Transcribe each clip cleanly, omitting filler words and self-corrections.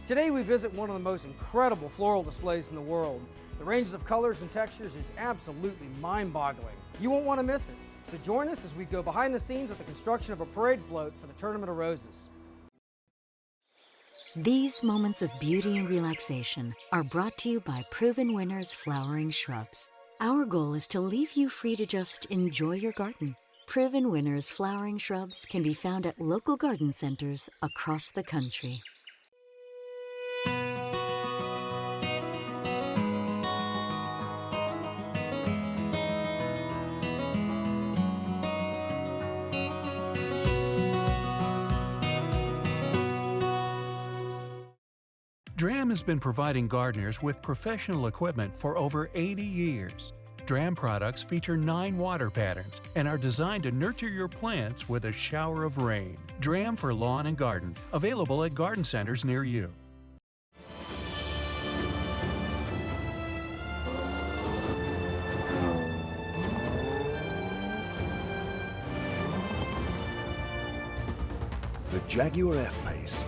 Today we visit one of the most incredible floral displays in the world. The ranges of colors and textures is absolutely mind-boggling. You won't want to miss it. So join us as we go behind the scenes of the construction of a parade float for the Tournament of Roses. These moments of beauty and relaxation are brought to you by Proven Winners Flowering Shrubs. Our goal is to leave you free to just enjoy your garden. Proven Winners Flowering Shrubs can be found at local garden centers across the country. DRAM has been providing gardeners with professional equipment for over 80 years. DRAM products feature 9 water patterns and are designed to nurture your plants with a shower of rain. DRAM for lawn and garden, available at garden centers near you. The Jaguar F-Pace.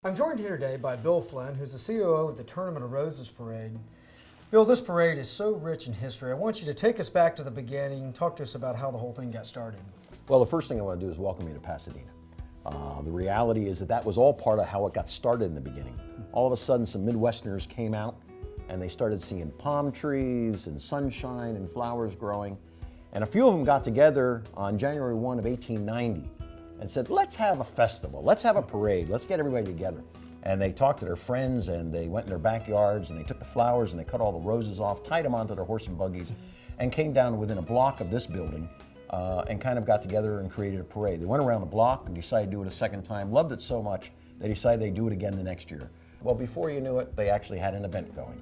I'm joined here today by Bill Flynn, who's the COO of the Tournament of Roses Parade. Bill, this parade is so rich in history. I want you to take us back to the beginning, talk to us about how the whole thing got started. Well, the first thing I want to do is welcome you to Pasadena. The reality is that was all part of how it got started in the beginning. All of a sudden, some Midwesterners came out and they started seeing palm trees and sunshine and flowers growing. And a few of them got together on January 1 of 1890 and said, let's have a festival, let's have a parade, let's get everybody together. And they talked to their friends and they went in their backyards and they took the flowers and they cut all the roses off, tied them onto their horse and buggies, and came down within a block of this building and kind of got together and created a parade. They went around the block and decided to do it a second time, loved it so much, they decided they'd do it again the next year. Well, before you knew it, they actually had an event going.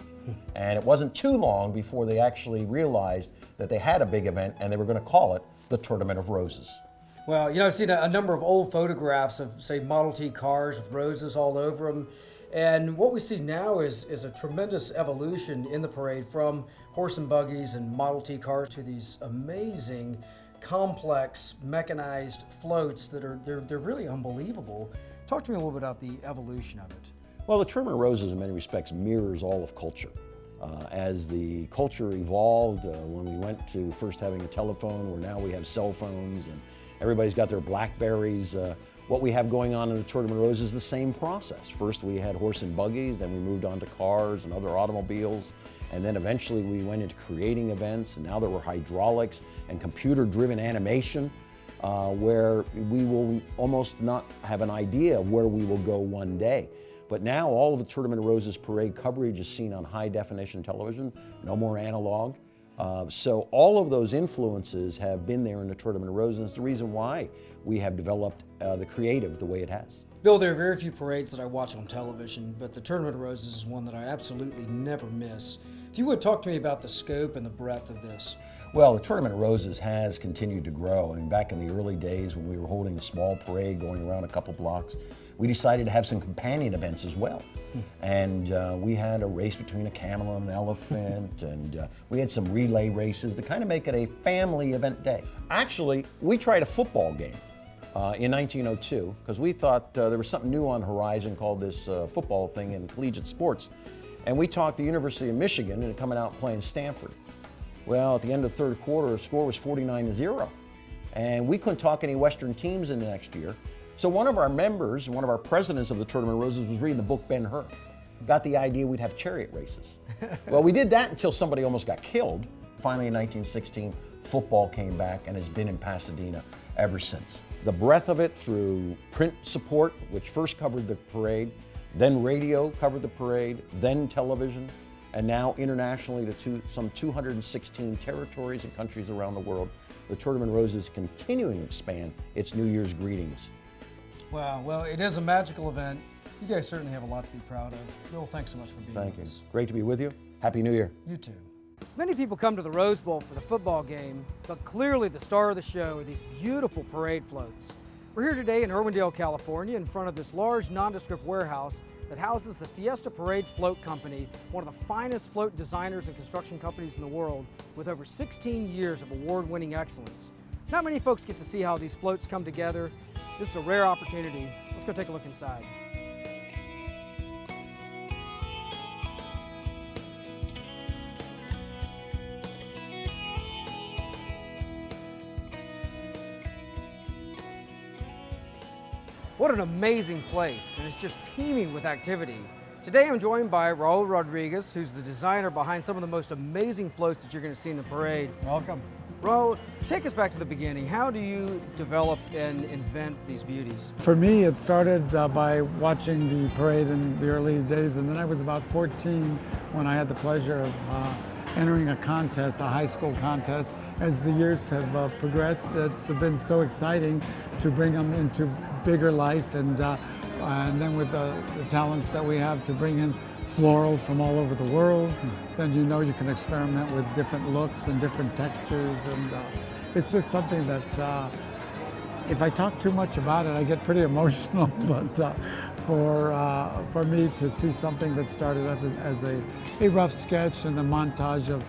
And it wasn't too long before they actually realized that they had a big event and they were going to call it the Tournament of Roses. Well, you know, I've seen a number of old photographs of, say, Model T cars with roses all over them. And what we see now is a tremendous evolution in the parade from horse and buggies and Model T cars to these amazing, complex, mechanized floats that are they're really unbelievable. Talk to me a little bit about the evolution of it. Well, the Tournament of Roses in many respects mirrors all of culture. As the culture evolved, when we went to first having a telephone, where now we have cell phones and everybody's got their Blackberries. What we have going on in the Tournament of Roses is the same process. First we had horse and buggies, then we moved on to cars and other automobiles, and then eventually we went into creating events, and now there were hydraulics and computer-driven animation, where we will almost not have an idea of where we will go one day. But now all of the Tournament of Roses parade coverage is seen on high-definition television, no more analog. So all of those influences have been there in the Tournament of Roses, and it's the reason why we have developed the creative the way it has. Bill, there are very few parades that I watch on television, but the Tournament of Roses is one that I absolutely never miss. If you would talk to me about the scope and the breadth of this. Well, the Tournament of Roses has continued to grow. And back in the early days when we were holding a small parade going around a couple blocks, we decided to have some companion events as well. And we had a race between a camel and an elephant, and we had some relay races to kind of make it a family event day. Actually, we tried a football game in 1902 because we thought there was something new on the horizon called this football thing in collegiate sports. And we talked the University of Michigan into coming out and playing Stanford. Well, at the end of the third quarter, the score was 49-0. And we couldn't talk any Western teams in the next year. So one of our members, one of our presidents of the Tournament of Roses was reading the book Ben-Hur. Got the idea we'd have chariot races. Well, we did that until somebody almost got killed. Finally, in 1916, football came back and has been in Pasadena ever since. The breadth of it through print support, which first covered the parade, then radio covered the parade, then television, and now internationally to some 216 territories and countries around the world. The Tournament of Roses is continuing to expand its New Year's greetings. Wow, well, it is a magical event. You guys certainly have a lot to be proud of. Bill, thanks so much for being Thank with you. us. Great to be with you. Happy New Year. You too. Many people come to the Rose Bowl for the football game, but clearly the star of the show are these beautiful parade floats. We're here today in Irwindale, California, in front of this large nondescript warehouse that houses the Fiesta Parade Float Company, one of the finest float designers and construction companies in the world, with over 16 years of award-winning excellence. Not many folks get to see how these floats come together. This is a rare opportunity. Let's go take a look inside. What an amazing place, and it's just teeming with activity. Today I'm joined by Raul Rodriguez, who's the designer behind some of the most amazing floats that you're going to see in the parade. Welcome. Raul, take us back to the beginning. How do you develop and invent these beauties? For me, it started by watching the parade in the early days, and then I was about 14 when I had the pleasure of entering a contest, a high school contest. As the years have progressed, it's been so exciting to bring them into bigger life, and then with the talents that we have to bring in floral from all over the world, then you know you can experiment with different looks and different textures, and it's just something that if I talk too much about it, I get pretty emotional. But for me to see something that started up as a rough sketch and a montage of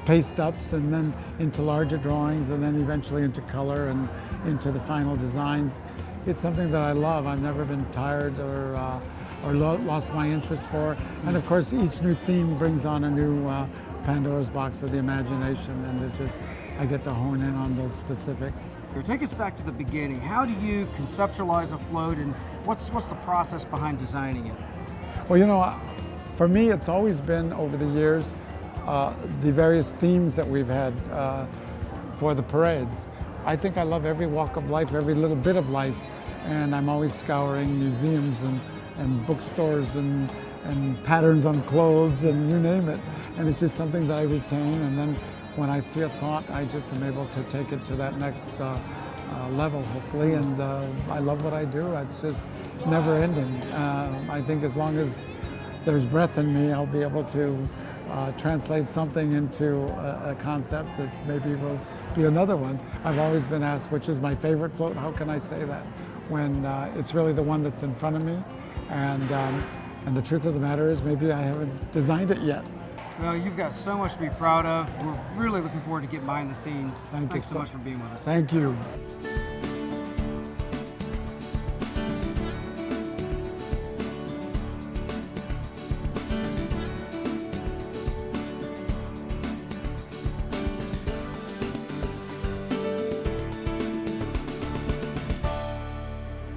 paste ups, and then into larger drawings, and then eventually into color and into the final designs, it's something that I love. I've never been tired or lost my interest for. And of course, each new theme brings on a new Pandora's box of the imagination, and I get to hone in on those specifics. Take us back to the beginning. How do you conceptualize a float, and what's the process behind designing it? Well, you know, for me, it's always been over the years the various themes that we've had for the parades. I think I love every walk of life, every little bit of life, and I'm always scouring museums and bookstores and patterns on clothes and you name it. And it's just something that I retain, and then when I see a thought, I just am able to take it to that next level, hopefully, and I love what I do. It's just never ending. I think as long as there's breath in me, I'll be able to translate something into a concept that maybe will be another one. I've always been asked which is my favorite float. How can I say that when it's really the one that's in front of me? And the truth of the matter is, maybe I haven't designed it yet. Well, you've got so much to be proud of. We're really looking forward to getting behind the scenes. Thanks so much for being with us. Thank you.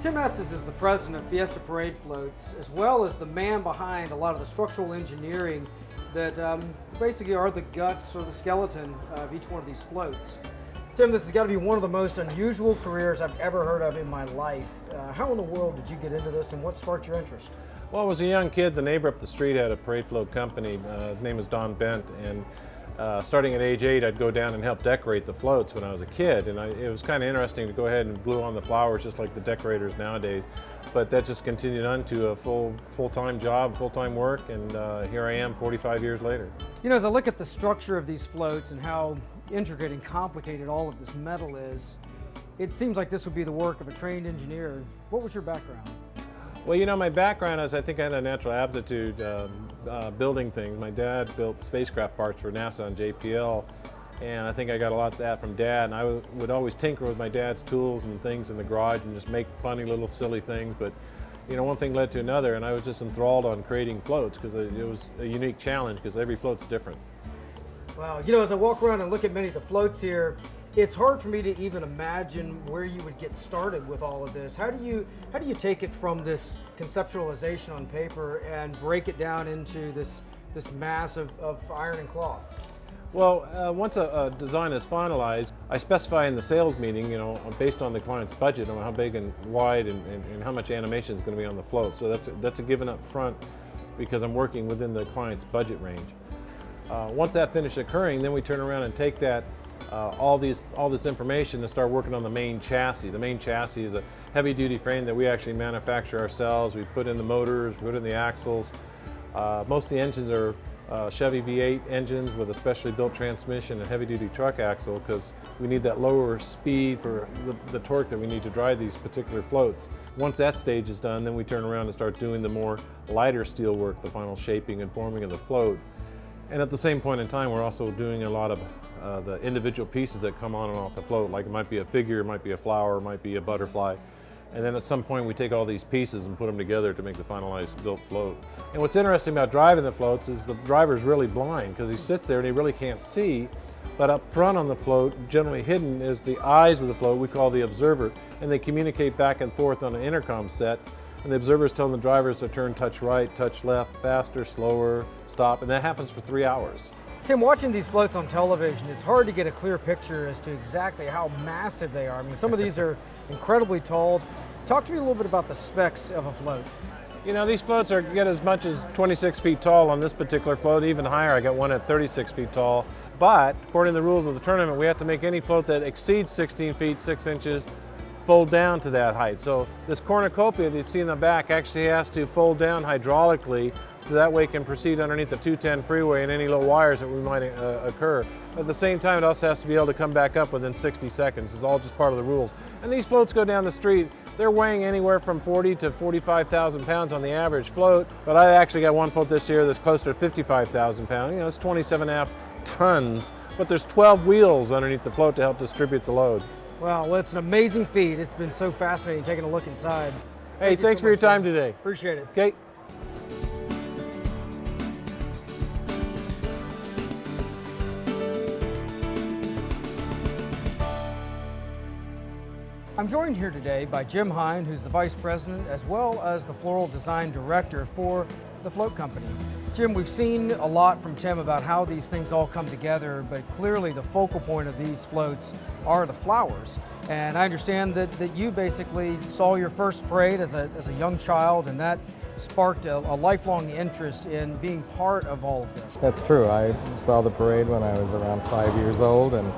Tim Estes is the president of Fiesta Parade Floats, as well as the man behind a lot of the structural engineering that basically are the guts or the skeleton of each one of these floats. Tim, this has got to be one of the most unusual careers I've ever heard of in my life. How in the world did you get into this, and what sparked your interest? Well, I was a young kid. The neighbor up the street had a parade float company. His name was Don Bent, and starting at age 8, I'd go down and help decorate the floats when I was a kid, and it was kind of interesting to go ahead and glue on the flowers just like the decorators nowadays. But that just continued on to a full-time job, full-time work, and here I am 45 years later. You know, as I look at the structure of these floats and how intricate and complicated all of this metal is, it seems like this would be the work of a trained engineer. What was your background? Well, you know, my background is I think I had a natural aptitude building things. My dad built spacecraft parts for NASA and JPL, and I think I got a lot of that from Dad. And I would always tinker with my dad's tools and things in the garage and just make funny little silly things. But, you know, one thing led to another, and I was just enthralled on creating floats because it was a unique challenge because every float's different. Wow, you know, as I walk around and look at many of the floats here, it's hard for me to even imagine where you would get started with all of this. How do you take it from this conceptualization on paper and break it down into this mass of iron and cloth? Well, once a design is finalized, I specify in the sales meeting, you know, based on the client's budget, on how big and wide and how much animation is going to be on the float. So that's a given up front because I'm working within the client's budget range. Once that finishes occurring, then we turn around and take that all this information and start working on the main chassis. The main chassis is a heavy-duty frame that we actually manufacture ourselves. We put in the motors, we put in the axles. Most of the engines are Chevy V8 engines with a specially built transmission and heavy-duty truck axle, because we need that lower speed for the torque that we need to drive these particular floats. Once that stage is done, then we turn around and start doing the more lighter steel work, the final shaping and forming of the float. And at the same point in time, we're also doing a lot of the individual pieces that come on and off the float. Like it might be a figure, it might be a flower, it might be a butterfly. And then at some point we take all these pieces and put them together to make the finalized built float. And what's interesting about driving the floats is the driver's really blind, because he sits there and he really can't see. But up front on the float, generally hidden, is the eyes of the float, we call the observer. And they communicate back and forth on an intercom set. And the observer's telling the drivers to turn, touch right, touch left, faster, slower, stop. And that happens for 3 hours. Tim, watching these floats on television, it's hard to get a clear picture as to exactly how massive they are. I mean, some of these are incredibly tall. Talk to me a little bit about the specs of a float. You know, these floats get as much as 26 feet tall on this particular float, even higher. I got one at 36 feet tall. But according to the rules of the tournament, we have to make any float that exceeds 16 feet 6 inches fold down to that height. So this cornucopia that you see in the back actually has to fold down hydraulically, so that way it can proceed underneath the 210 freeway and any low wires that we might occur. At the same time, it also has to be able to come back up within 60 seconds. It's all just part of the rules. And these floats go down the street. They're weighing anywhere from 40 to 45,000 pounds on the average float, but I actually got one float this year that's closer to 55,000 pounds. You know, it's 27.5 tons, but there's 12 wheels underneath the float to help distribute the load. Well, it's an amazing feat. It's been so fascinating taking a look inside. Hey, thanks for your time today. Appreciate it. Okay. I'm joined here today by Jim Hine, who's the Vice President as well as the Floral Design Director for the Float Company. Jim, we've seen a lot from Tim about how these things all come together, but clearly the focal point of these floats are the flowers. And I understand that you basically saw your first parade as a young child, and that sparked a lifelong interest in being part of all of this. That's true. I saw the parade when I was around 5 years old and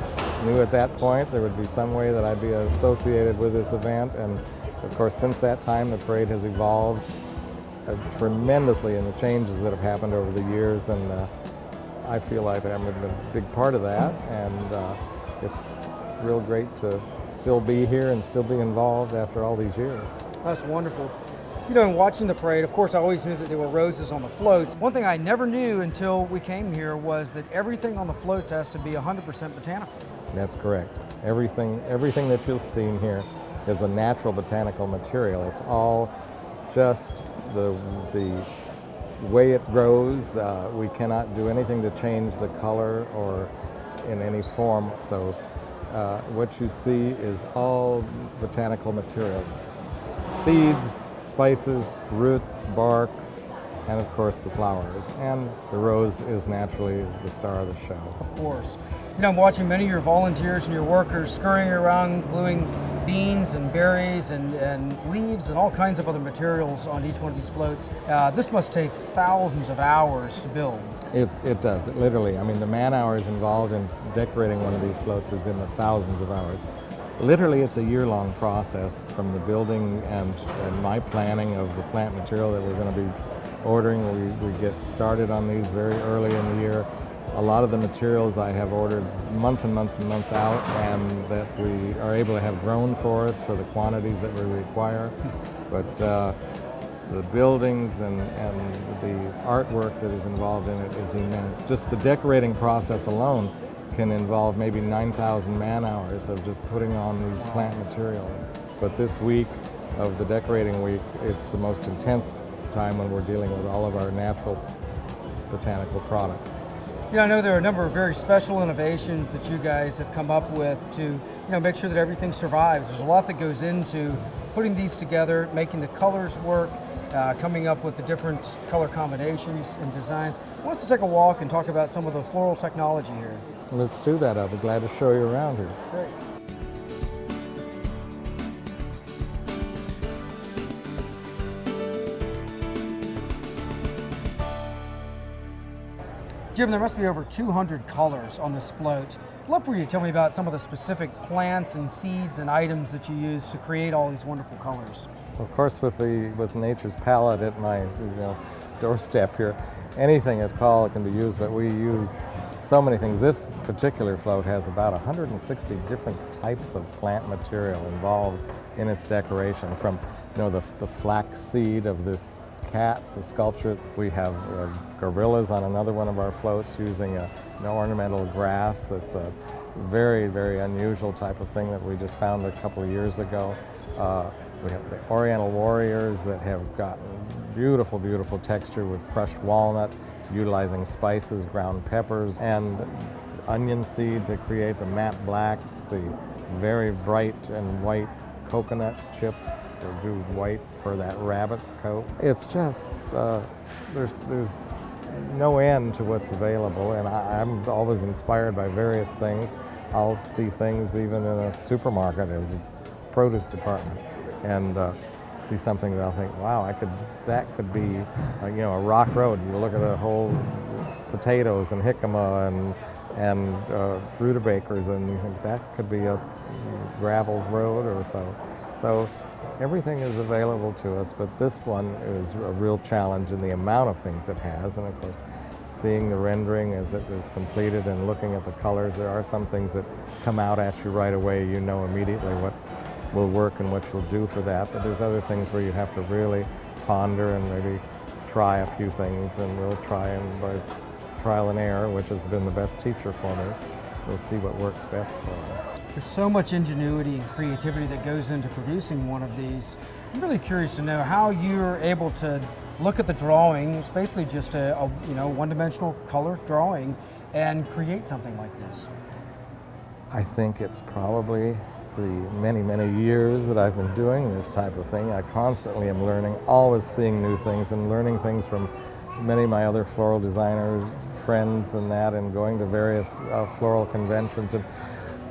knew at that point there would be some way that I'd be associated with this event. And of course, since that time, the parade has evolved tremendously in the changes that have happened over the years, and I feel like I'm a big part of that, and it's real great to still be here and still be involved after all these years. That's wonderful. You know, in watching the parade, of course, I always knew that there were roses on the floats. One thing I never knew until we came here was that everything on the floats has to be 100% botanical. That's correct. Everything that you've seen here is a natural botanical material. It's all just the way it grows. We cannot do anything to change the color or in any form. So what you see is all botanical materials. Seeds, spices, roots, barks, and of course the flowers. And the rose is naturally the star of the show. Of course. You know, I'm watching many of your volunteers and your workers scurrying around gluing beans and berries and leaves and all kinds of other materials on each one of these floats. This must take thousands of hours to build. It does, literally. I mean, the man hours involved in decorating one of these floats is in the thousands of hours. Literally, it's a year-long process from the building and my planning of the plant material that we're going to be ordering. We get started on these very early in the year. A lot of the materials I have ordered months and months and months out, and that we are able to have grown for us for the quantities that we require. But the buildings and the artwork that is involved in it is immense. Just the decorating process alone can involve maybe 9,000 man hours of just putting on these plant materials. But this week of the decorating week, it's the most intense time when we're dealing with all of our natural botanical products. You know, I know there are a number of very special innovations that you guys have come up with to, make sure that everything survives. There's a lot that goes into putting these together, making the colors work, coming up with the different color combinations and designs. I want us to take a walk and talk about some of the floral technology here. Let's do that. I'll be glad to show you around here. Great. Jim, there must be over 200 colors on this float. I'd love for you to tell me about some of the specific plants and seeds and items that you use to create all these wonderful colors. Of course, with nature's palette at my doorstep here, anything at call can be used, but we use so many things. This particular float has about 160 different types of plant material involved in its decoration, from the flax seed of this cat, the sculpture. We have gorillas on another one of our floats using an ornamental grass. It's a very, very unusual type of thing that we just found a couple of years ago. We have the Oriental Warriors that have gotten beautiful, beautiful texture with crushed walnut, utilizing spices, ground peppers, and onion seed to create the matte blacks, the very bright and white coconut chips to do white for that rabbit's coat. It's just, there's no end to what's available, and I'm always inspired by various things. I'll see things even in a supermarket as a produce department, and see something that I'll think, wow, that could be, a rock road. You look at a whole potatoes and jicama and rutabagas, and you think that could be a gravel road or so. So everything is available to us, but this one is a real challenge in the amount of things it has, and of course, seeing the rendering as it is completed and looking at the colors, there are some things that come out at you right away. You know immediately what will work and what you'll do for that, but there's other things where you have to really ponder and maybe try a few things, and we'll try, and by trial and error, which has been the best teacher for me, we'll see what works best for us. There's so much ingenuity and creativity that goes into producing one of these. I'm really curious to know how you're able to look at the drawing. It's basically just a one-dimensional color drawing and create something like this. I think it's probably the many, many years that I've been doing this type of thing. I constantly am learning, always seeing new things and learning things from many of my other floral designer friends and that, and going to various floral conventions. And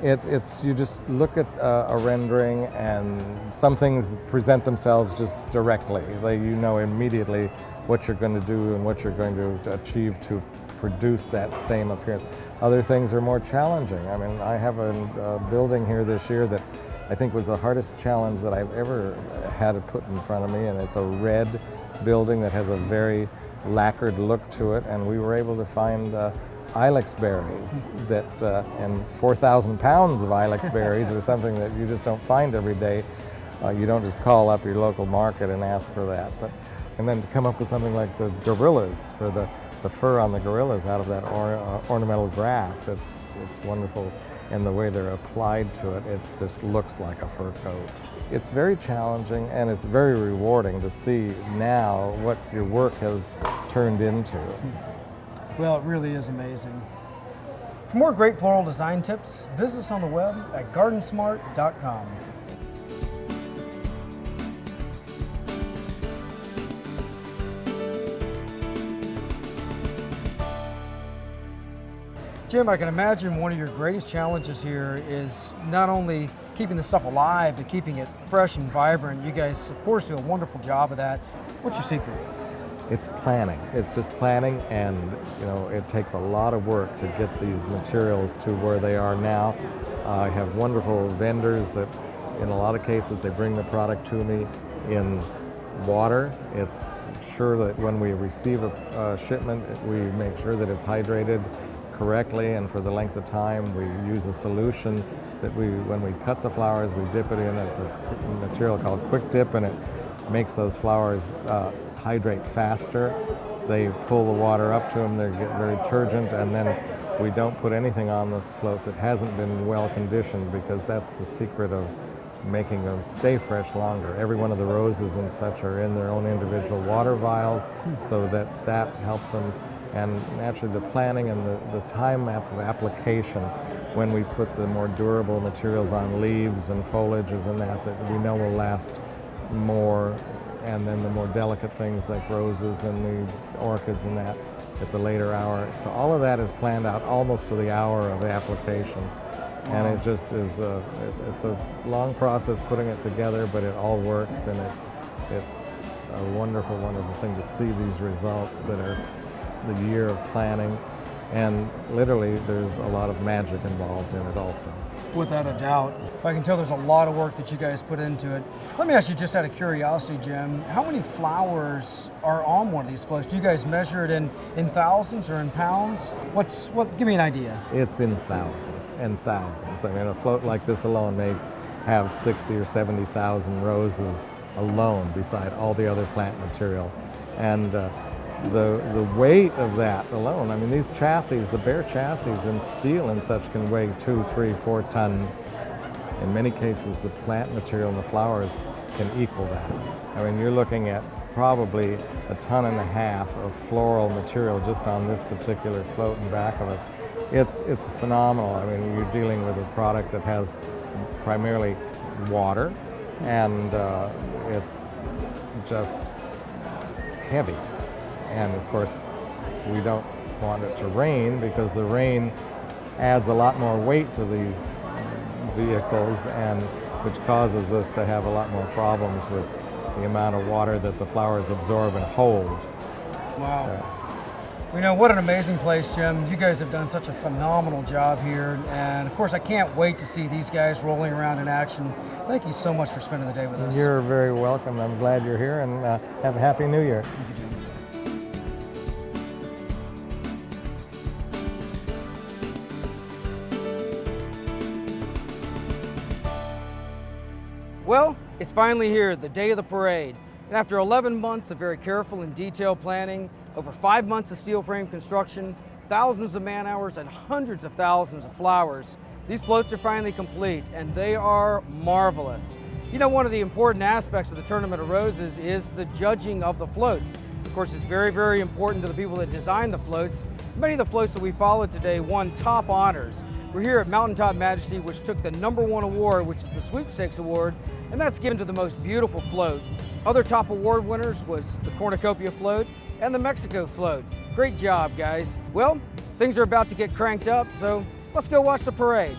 it's you just look at a rendering, and some things present themselves just directly. You know immediately what you're going to do and what you're going to achieve to produce that same appearance. Other things are more challenging. I mean, I have a building here this year that I think was the hardest challenge that I've ever had to put in front of me, and it's a red building that has a very lacquered look to it, and we were able to find ilex berries that, and 4,000 pounds of ilex berries are something that you just don't find every day. You don't just call up your local market and ask for that. And then to come up with something like the gorillas, for the fur on the gorillas out of that ornamental grass, it's wonderful. And the way they're applied to it, it just looks like a fur coat. It's very challenging, and it's very rewarding to see now what your work has turned into. Well, it really is amazing. For more great floral design tips, visit us on the web at GardenSMART.com. Jim, I can imagine one of your greatest challenges here is not only keeping the stuff alive, but keeping it fresh and vibrant. You guys, of course, do a wonderful job of that. What's your secret? It's planning. It's just planning, and it takes a lot of work to get these materials to where they are now. I have wonderful vendors that, in a lot of cases, they bring the product to me in water. It's sure that when we receive a shipment, we make sure that it's hydrated correctly and for the length of time. We use a solution that when we cut the flowers, we dip it in. It's a material called Quick Dip, and it makes those flowers hydrate faster. They pull the water up to them, they get very turgent, and then we don't put anything on the float that hasn't been well conditioned, because that's the secret of making them stay fresh longer. Every one of the roses and such are in their own individual water vials, so that helps them. And naturally, the planning and the time of application, when we put the more durable materials on leaves and foliages and that we know will last more, and then the more delicate things like roses and the orchids and that at the later hour. So all of that is planned out almost to the hour of application. And it just is it's a long process putting it together, but it all works, and it's a wonderful, wonderful thing to see these results that are the year of planning And literally, there's a lot of magic involved in it also. Without a doubt. I can tell there's a lot of work that you guys put into it. Let me ask you, just out of curiosity, Jim, how many flowers are on one of these floats? Do you guys measure it in thousands or in pounds? Give me an idea. It's in thousands and thousands. I mean, a float like this alone may have 60 or 70,000 roses alone, beside all the other plant material. And the weight of that alone, I mean, these chassis, the bare chassis in steel and such, can weigh 2, 3, 4 tons. In many cases, the plant material and the flowers can equal that. I mean, you're looking at probably 1.5 tons of floral material just on this particular float in back of us. It's phenomenal. I mean, you're dealing with a product that has primarily water, and it's just heavy. And of course, we don't want it to rain, because the rain adds a lot more weight to these vehicles, and which causes us to have a lot more problems with the amount of water that the flowers absorb and hold. Wow. You know, what an amazing place, Jim. You guys have done such a phenomenal job here. And of course, I can't wait to see these guys rolling around in action. Thank you so much for spending the day with us. You're very welcome. I'm glad you're here, and have a Happy New Year. Thank you, Jim. Well, it's finally here, the day of the parade. And after 11 months of very careful and detailed planning, over 5 months of steel frame construction, thousands of man hours, and hundreds of thousands of flowers, these floats are finally complete, and they are marvelous. You know, one of the important aspects of the Tournament of Roses is the judging of the floats. Of course, it's very, very important to the people that design the floats. Many of the floats that we followed today won top honors. We're here at Mountaintop Majesty, which took the #1 award, which is the Sweepstakes Award, and that's given to the most beautiful float. Other top award winners was the Cornucopia float and the Mexico float. Great job, guys. Well, things are about to get cranked up, so let's go watch the parade.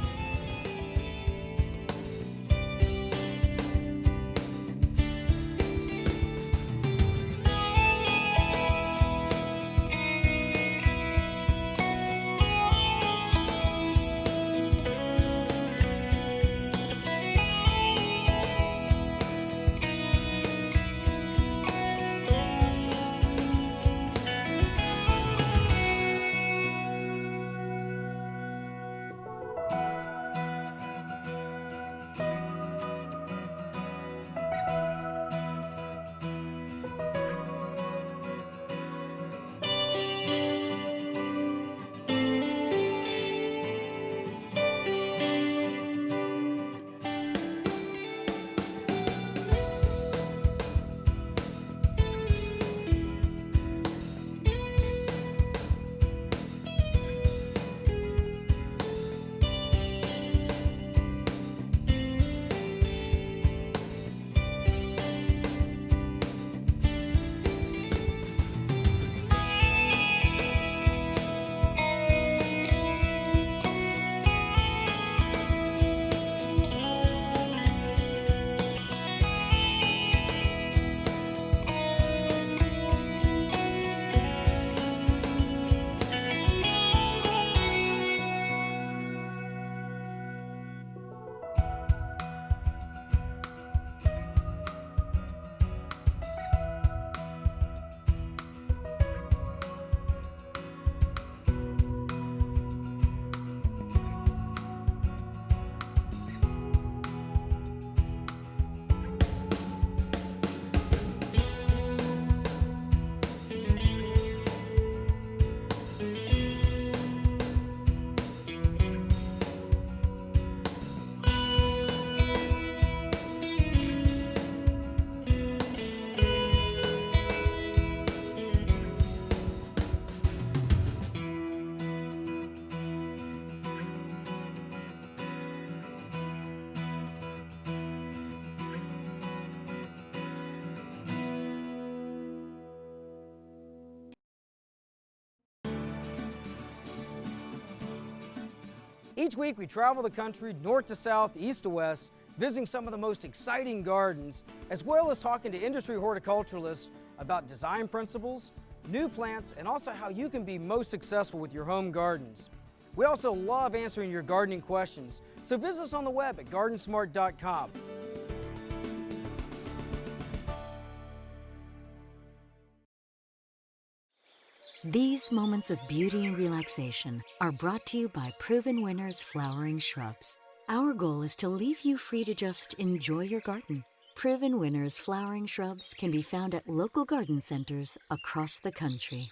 Each week we travel the country north to south, east to west, visiting some of the most exciting gardens, as well as talking to industry horticulturalists about design principles, new plants, and also how you can be most successful with your home gardens. We also love answering your gardening questions, so visit us on the web at GardenSMART.com. These moments of beauty and relaxation are brought to you by Proven Winners Flowering Shrubs. Our goal is to leave you free to just enjoy your garden. Proven Winners Flowering Shrubs can be found at local garden centers across the country.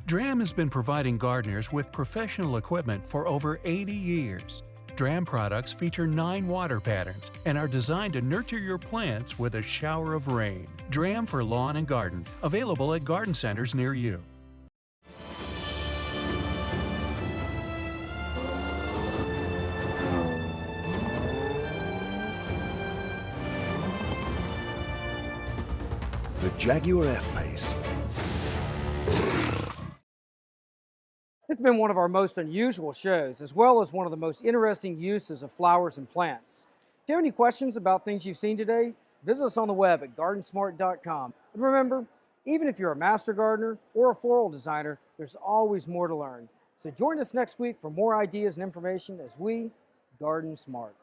DRAM has been providing gardeners with professional equipment for over 80 years. DRAM products feature 9 water patterns and are designed to nurture your plants with a shower of rain. DRAM for lawn and garden, available at garden centers near you. The Jaguar F-Pace. It's been one of our most unusual shows, as well as one of the most interesting uses of flowers and plants. If you have any questions about things you've seen today, visit us on the web at GardenSMART.com. And remember, even if you're a master gardener or a floral designer, there's always more to learn. So join us next week for more ideas and information as we garden smart.